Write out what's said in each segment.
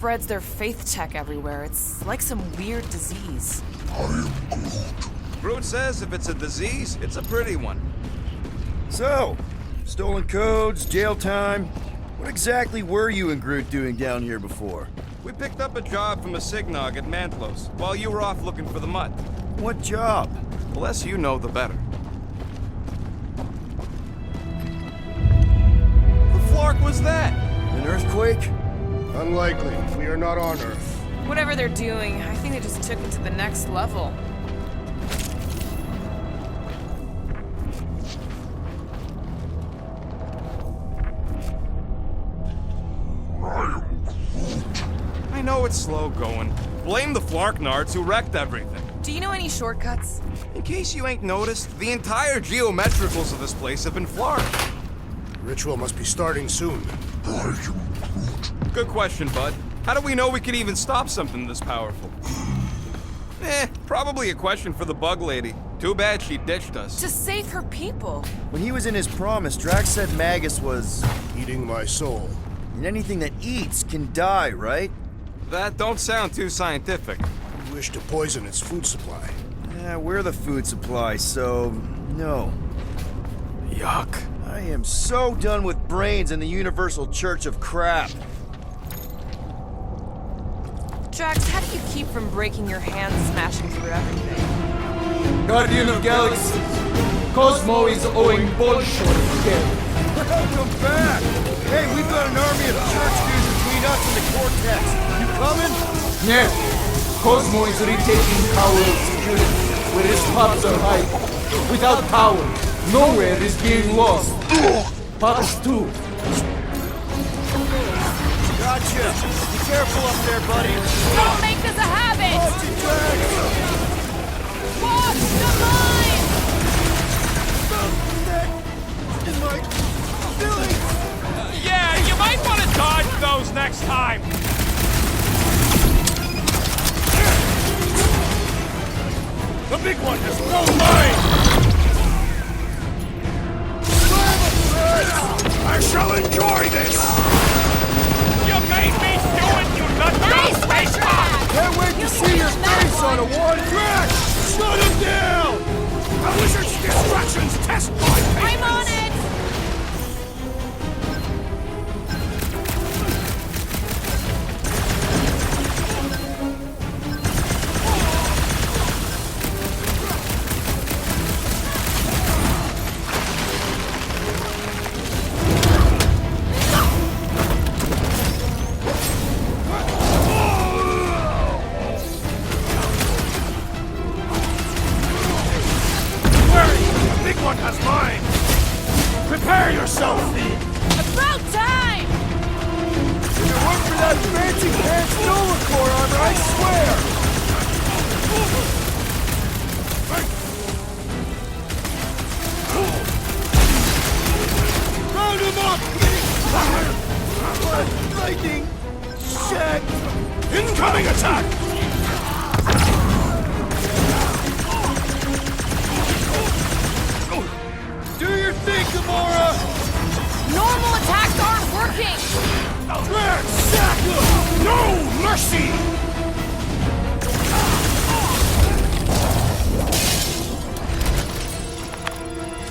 spreads their faith tech everywhere. It's like some weird disease. I am Groot. Groot says if it's a disease, it's a pretty one. So, stolen codes, jail time. What exactly were you and Groot doing down here before? We picked up a job from a Signog at Mantlos while you were off looking for the mud. What job? The less you know, the better. The flark was that? An earthquake? Unlikely. We are not on Earth. Whatever they're doing, I think they just took it to the next level. I know it's slow going. Blame the Flarknards who wrecked everything. Do you know any shortcuts? In case you ain't noticed, the entire geometricals of this place have been flarked. Ritual must be starting soon. Good question, bud. How do we know we can even stop something this powerful? Probably a question for the bug lady. Too bad she ditched us. To save her people. When he was in his promise, Drax said Magus was... Eating my soul. And anything that eats can die, right? That don't sound too scientific. You wish to poison its food supply. Yeah, we're the food supply, so... no. Yuck. I am so done with brains and the Universal Church of Crap. Drax, how do you keep from breaking your hands smashing through everything? Guardian of Galaxies, Cosmo is owing bullshit again. Welcome back! Hey, we've got an army of church dudes between us and the Cortex. You coming? Yeah, Cosmo is retaking power of security, where his pops are hiding. Without power, nowhere is being lost. Pops too. Gotcha! Be careful up there, buddy! Don't make this a habit! Watch the mine! In my feelings! Yeah, you might want to dodge those next time. The big one has no mind! I shall enjoy this! You made me do it, you nutbag! Space Rat! Can't wait to see your face on a one track! Shut him down! A wizard's distractions test my patience! I'm on it! One has mine! Prepare yourself! About time! If it weren't for that fancy pants Nova Corps armor, I swear! Round him up! Lightning! Shit! Incoming attack! Do your thing, Gamora! Normal attacks aren't working! Drax, sack him! No mercy!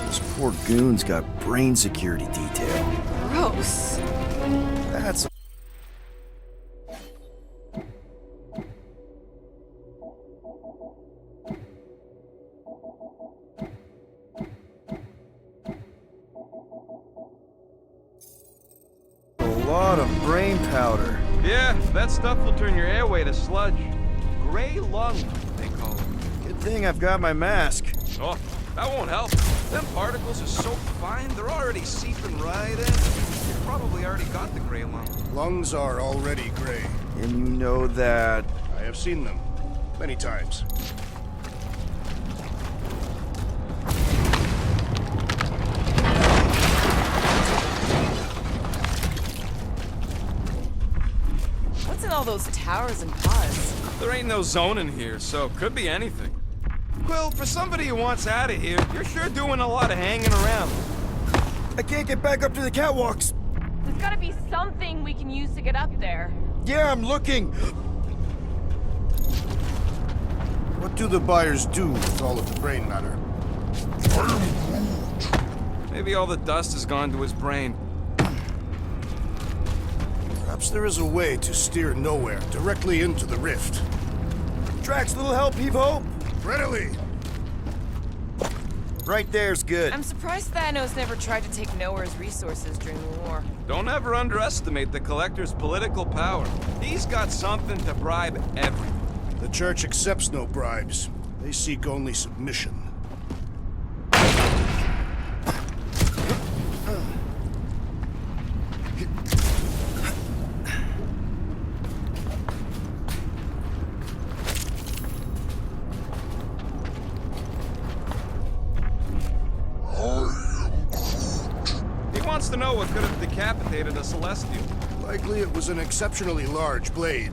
This poor goon's got brain security detail. Gross. That's... a lot of brain powder. Yeah, that stuff will turn your airway to sludge. Gray lung, they call it. Good thing I've got my mask. Oh, that won't help. Them particles are so fine, they're already seeping right in. You've probably already got the gray lung. Lungs are already gray. And you know that... I have seen them. Many times. What's in all those towers and pods? There ain't no zone in here, so could be anything. Quill, for somebody who wants out of here, you're sure doing a lot of hanging around. I can't get back up to the catwalks. There's gotta be something we can use to get up there. Yeah, I'm looking. What do the buyers do with all of the brain matter? Maybe all the dust has gone to his brain. Perhaps there is a way to steer nowhere directly into the rift. Drax, little help, Evo? Readily! Right there's good. I'm surprised Thanos never tried to take Nowhere's resources during the war. Don't ever underestimate the Collector's political power. He's got something to bribe everyone. The Church accepts no bribes. They seek only submission. He wants to know what could have decapitated a Celestial. Likely it was an exceptionally large blade.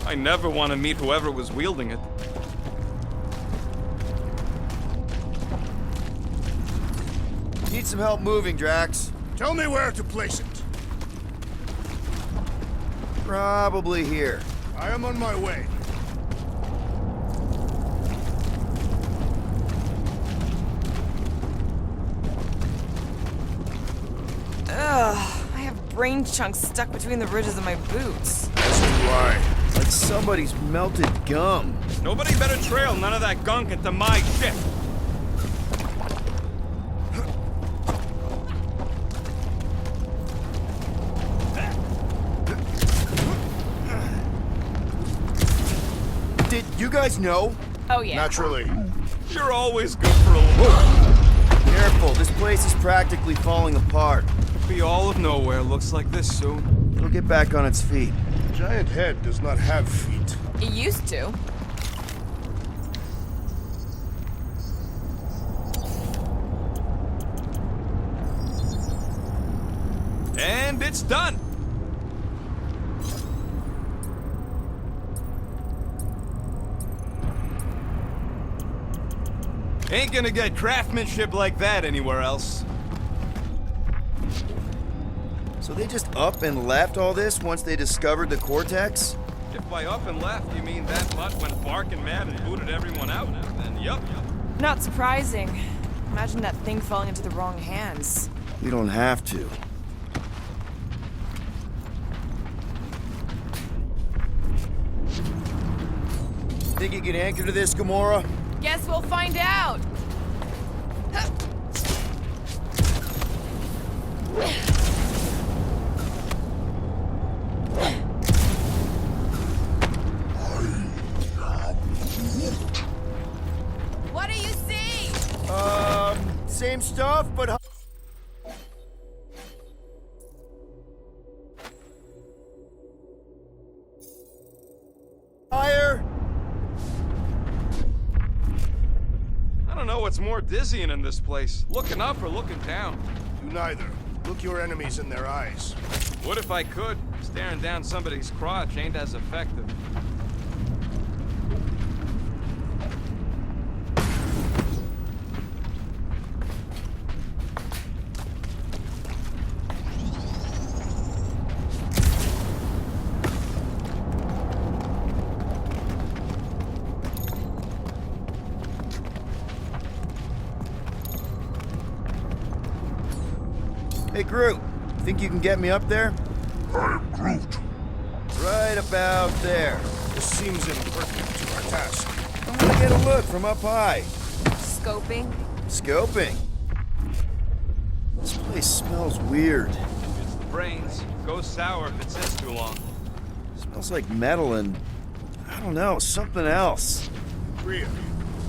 I never want to meet whoever was wielding it. Need some help moving, Drax. Tell me where to place it. Probably here. I am on my way. Ugh, I have brain chunks stuck between the ridges of my boots. As do I. Like somebody's melted gum. Nobody better trail none of that gunk into my ship. Did you guys know? Oh yeah. Naturally. You're always good for a look. Careful, this place is practically falling apart. Be all of nowhere looks like this soon. It'll get back on its feet. Giant head does not have feet. It used to. And it's done. Ain't gonna get craftsmanship like that anywhere else. So they just up and left all this once they discovered the Cortex? If by up and left you mean that mutt went barking mad and booted everyone out, then yup. Not surprising. Imagine that thing falling into the wrong hands. We don't have to. Think you can anchor to this, Gamora? Guess we'll find out. What do you see? Same stuff, but... higher? I don't know what's more dizzying in this place, looking up or looking down. Do neither. Look your enemies in their eyes. What if I could? Staring down somebody's crotch ain't as effective. Hey, Groot. Think you can get me up there? I am Groot. Right about there. This seems impertinent to our task. I want to get a look from up high. Scoping? Scoping. This place smells weird. It's the brains. Goes sour if it sits too long. Smells like metal and... I don't know, something else. Rhea,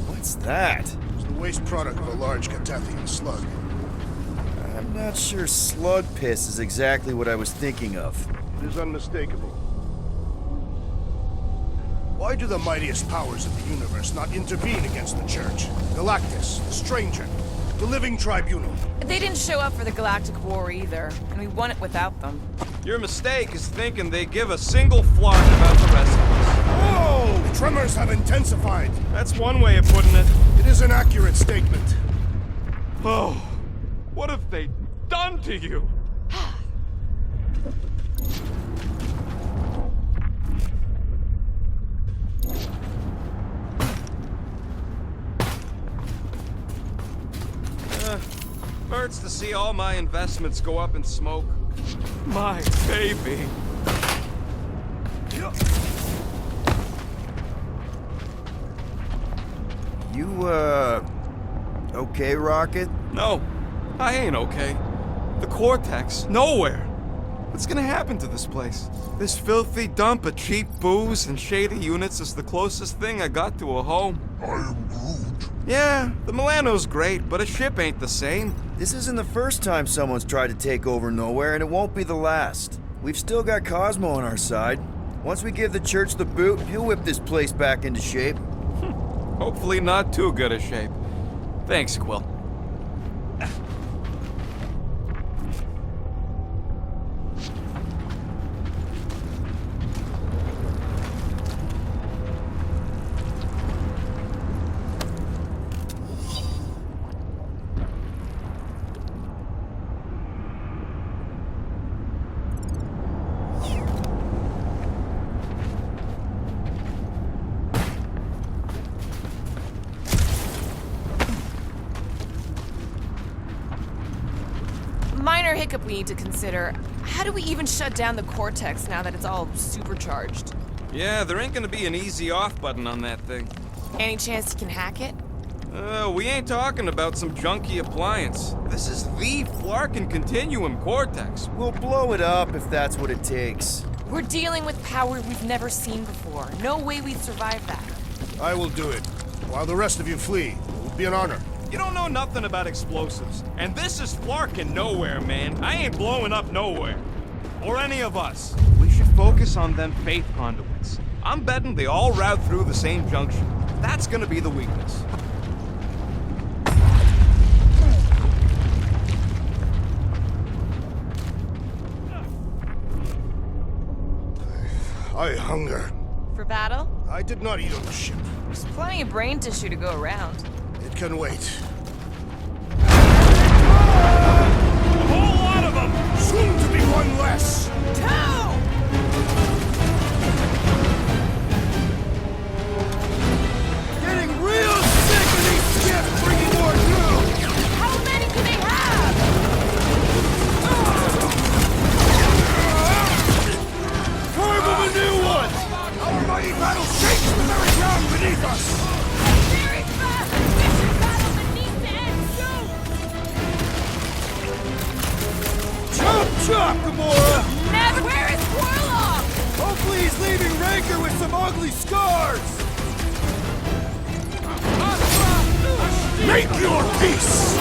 What's that? it's the waste product of a large Catathian slug. I'm not sure slug piss is exactly what I was thinking of. It is unmistakable. Why do the mightiest powers of the universe not intervene against the Church? Galactus, the Stranger, the Living Tribunal. They didn't show up for the Galactic War either, and we won it without them. Your mistake is thinking they give a single flark about the rest of us. Oh! The tremors have intensified. That's one way of putting it. It is an accurate statement. Oh, what have they done to you? hurts to see all my investments go up in smoke. My baby. You, okay, Rocket? No, I ain't okay. The Cortex, nowhere. What's gonna happen to this place? This filthy dump of cheap booze and shady units is the closest thing I got to a home. I am Groot. Yeah, the Milano's great, but a ship ain't the same. This isn't the first time someone's tried to take over Nowhere, and it won't be the last. We've still got Cosmo on our side. Once we give the church the boot, he'll whip this place back into shape. Hopefully not too good a shape. Thanks, Quill. Minor hiccup we need to consider. How do we even shut down the Cortex now that it's all supercharged? Yeah, there ain't gonna be an easy off button on that thing. Any chance you can hack it? We ain't talking about some junky appliance. This is the Flarkin Continuum Cortex. We'll blow it up if that's what it takes. We're dealing with power we've never seen before. No way we'd survive that. I will do it. While the rest of you flee, it will be an honor. You don't know nothing about explosives. And this is Flarkin Nowhere, man. I ain't blowing up nowhere. Or any of us. We should focus on them faith conduits. I'm betting they all route through the same junction. That's gonna be the weakness. I hunger. For battle? I did not eat on the ship. There's plenty of brain tissue to go around. It can wait. A whole lot of them! Soon to be one less! Getting real sick of these ships bringing more through! How many can they have? Carve of a new one! Our mighty battle shakes the very ground beneath us! Very fast! Mission battle that needs to end soon! Chop chop, Gamora! Never! Where is Warlock? Hopefully he's leaving Rancor with some ugly scars! Make your peace!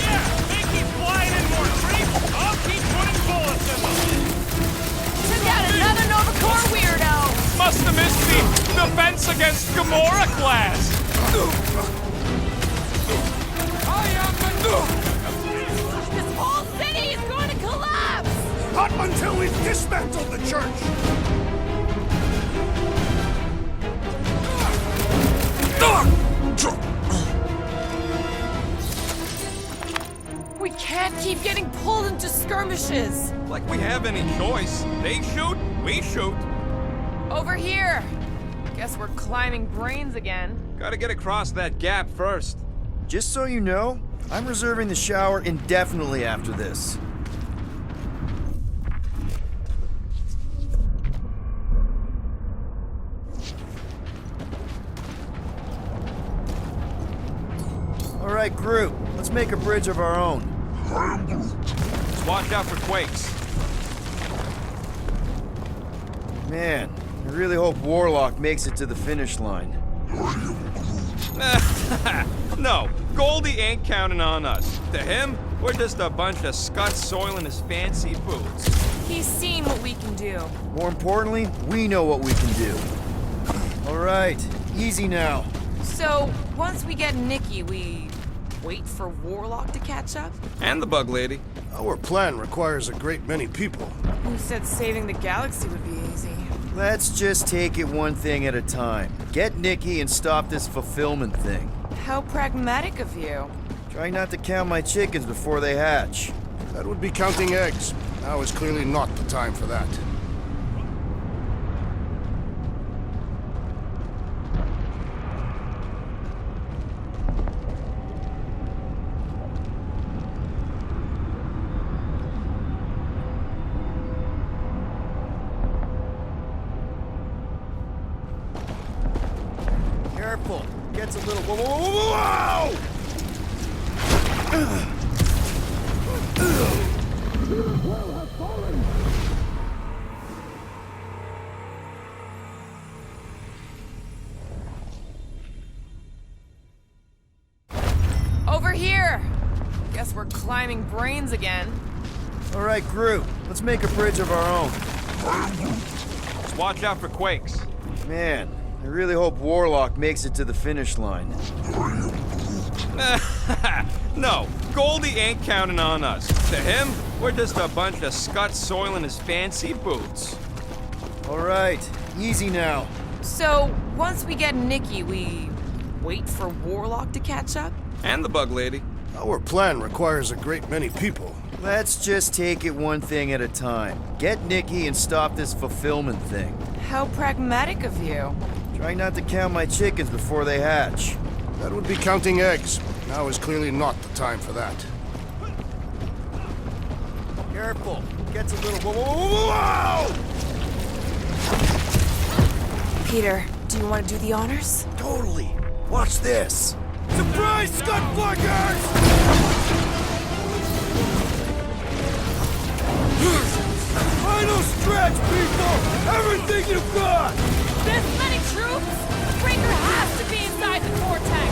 Yeah, they keep flying in more creeps. I'll keep putting bullets in them. Took out another Nova Corps weirdo! Must have missed the defense against Gamora class. This whole city is going to collapse! Not until we've dismantled the church! We can't keep getting pulled into skirmishes! Like we have any choice. They shoot, we shoot. Over here! Guess we're climbing brains again. Gotta get across that gap first. Just so you know, I'm reserving the shower indefinitely after this. All right, Groot, let's make a bridge of our own. Just watch out for quakes. Man, I really hope Warlock makes it to the finish line. No, Goldie ain't counting on us. To him, we're just a bunch of scuts soiling his fancy boots. He's seen what we can do. More importantly, we know what we can do. All right, easy now. So, once we get Nikki, we wait for Warlock to catch up? And the bug lady. Our plan requires a great many people. Who said saving the galaxy would be easy? Let's just take it one thing at a time. Get Nikki and stop this fulfillment thing. How pragmatic of you. Try not to count my chickens before they hatch. That would be counting eggs. Now is clearly not the time for that. Careful! Gets a little. Whoa, whoa, whoa, whoa, Over here! Guess we're climbing brains again. All right, Groot. Let's make a bridge of our own. Just watch out for quakes. Man, I really hope Warlock makes it to the finish line. No, Goldie ain't counting on us. To him, we're just a bunch of scuts soiling his fancy boots. All right, easy now. So, once we get Nikki, we wait for Warlock to catch up? And the bug lady. Our plan requires a great many people. Let's just take it one thing at a time. Get Nikki and stop this fulfillment thing. How pragmatic of you. Try not to count my chickens before they hatch. That would be counting eggs. Now is clearly not the time for that. Careful. Gets a little. Whoa, whoa, whoa, whoa! Peter, do you want to do the honors? Totally. Watch this. Surprise, Scud Flaggers! Final stretch, people! Everything you've got! This many troops? Breaker has to be inside the vortex!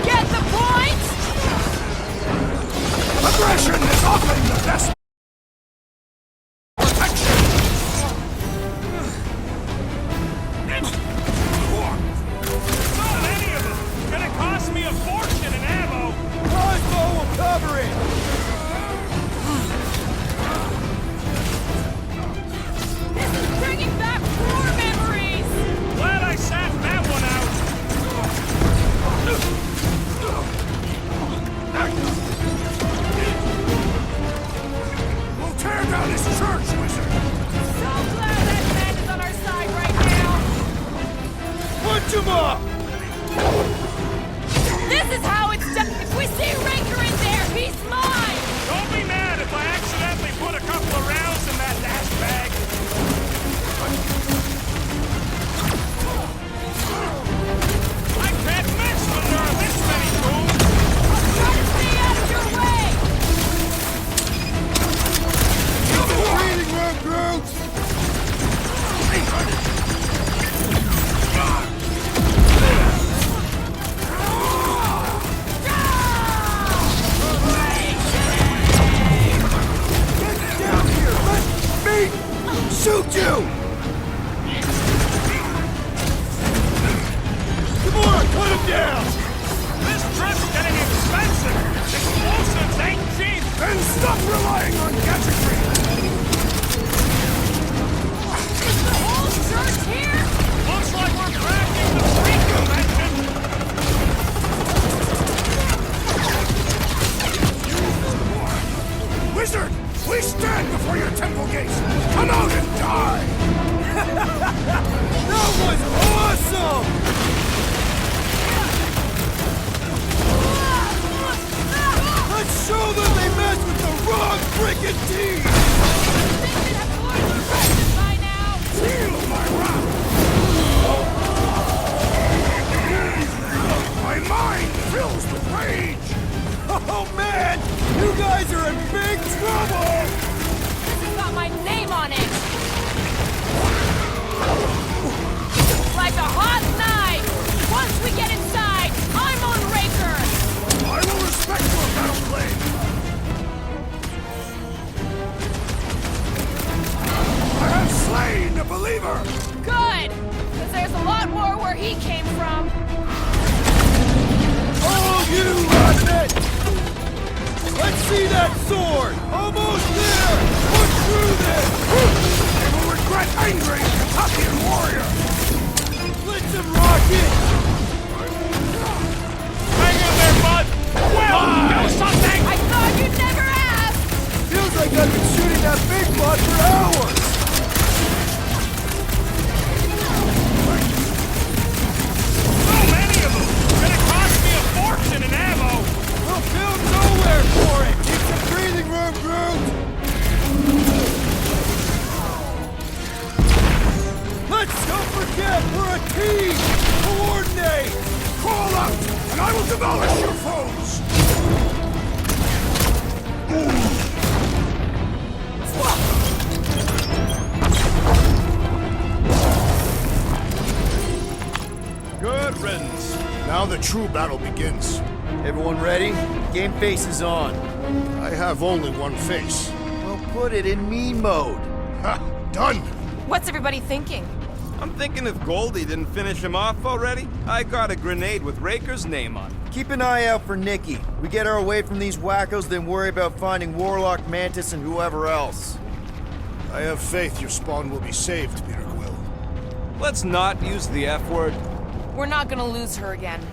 Get the point? Aggression is often the best protection! Not any of them! Gonna cost me a fortune in ammo! Crossbow will cover it! This is bringing back war memories! Glad I sat that one out! We'll tear down his church, wizard! So glad that man is on our side right now! Punch him up! This is how it's done! If we see Raker in there, he's mine! Don't be mad if I accidentally put a couple of rounds in that dash bag! I can't miss when there are this many fools! Try to stay out of your way! Breathing room, Groot! Get down here! Let me shoot you! Come on, put him down! This trip's getting expensive! Explosives ain't cheap! Then stop relying on gadgetry! Is the whole church here? Looks like we're cracking the freak convention! Wizard! We stand before your temple gates! Come out and die! That was awesome! Let's show them they messed with the wrong freaking team! They should have learned the lesson by now! Feel my wrath! My mind fills with rage! Oh man! You guys are in big trouble! This has got my name on it! Like a hot knife! Once we get inside, I'm on Raker! I will respect your battle blade! I have slain a believer! Good! Because there's a lot more where he came from. Oh, you it! Let's see that sword! Almost there! Push through this! They will regret angry Kentuckian warrior! Blitz him, Rocket! Hang in there, bud! Well, do something! I thought you'd never ask! Feels like I've been shooting that big bud for hours! So many of them! Gonna cost me a fortune in ammo! We'll build nowhere for it! Keep some breathing room, Groot! Team! Coordinate! Crawl out, and I will demolish your foes! Good riddance. Now the true battle begins. Everyone ready? Game face is on. I have only one face. Well, put it in me mode. Ha! Done! What's everybody thinking? I'm thinking if Goldie didn't finish him off already, I got a grenade with Raker's name on it. Keep an eye out for Nikki. We get her away from these wackos, then worry about finding Warlock, Mantis, and whoever else. I have faith your spawn will be saved, Peter Quill. Let's not use the F word. We're not gonna lose her again.